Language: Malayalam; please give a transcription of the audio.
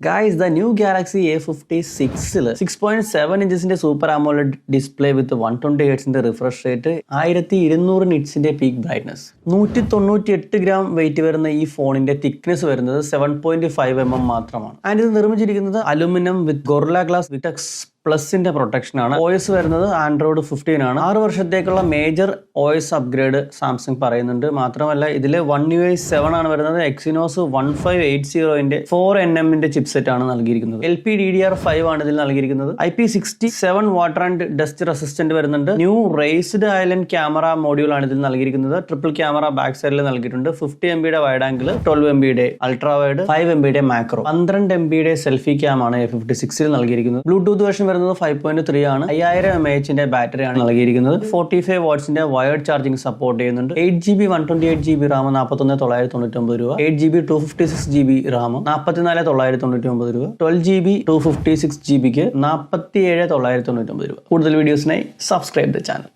Guys, the new Galaxy A56 6.7 ഇഞ്ചസിന്റെ super AMOLED display with 120 Hz refresh rate 1200 നിറ്റ്സിന്റെ പീക്ക് ബ്രൈറ്റ്നസ് 198 ഗ്രാം വെയിറ്റ് വരുന്ന ഈ ഫോണിന്റെ തിക്നെസ് വരുന്നത് 7.5 mm മാത്രമാണ്. ആൻഡ് ഇത് നിർമ്മിച്ചിരിക്കുന്നത് അലുമിനിയം വിത്ത് ഗൊറില്ല ഗ്ലാസ് വിറ്റക്സ് പ്ലസിന്റെ പ്രൊട്ടക്ഷൻ ആണ്. OS വരുന്നത് Android 15 ആണ്. 6 വർഷത്തേക്കുള്ള മേജർ OS അപ്ഗ്രേഡ് സാംസങ് പറയുന്നുണ്ട്. മാത്രമല്ല ഇതിൽ One UI 7 ആണ് വരുന്നത്. Exynos 1580 4nm ചിപ്സെറ്റ് ആണ് നൽകിയിരിക്കുന്നത്. LPDDR5 ആണ് ഇതിൽ നൽകിയിരിക്കുന്നത്. IP67 water and dust resistant വരുന്നുണ്ട്. New raised island camera module ആണ് ഇതിൽ നൽകിയിരിക്കുന്നത്. ട്രിപ്പിൾ ക്യാമറ ബാക്ക് സൈഡിൽ നൽകിയിട്ടുണ്ട്. 50 MB wide angle, 12 MB ultra wide, 5 MB macro, 12 MB selfie cam ആണ് A56 നൽകിയിരിക്കുന്നത്. ബ്ലൂടൂത്ത് വേർഷൻ വരുന്നത് 5.3 ആണ്. 5000 mAh ബാറ്ററി ആണ് നൽകിയിരിക്കുന്നത്. 45 വാട്ട്സിന്റെ വയർഡ് ചാർജിംഗ് സപ്പോർട്ട് ചെയ്യുന്നുണ്ട്. 8GB 128GB റാം 41999 രൂപ, 8GB 256GB റാം 44999 രൂപ, 12GB 256GB 47999 രൂപ. കൂടുതൽ വീഡിയോസിനായി സബ്സ്ക്രൈബ് ദ ചാനൽ.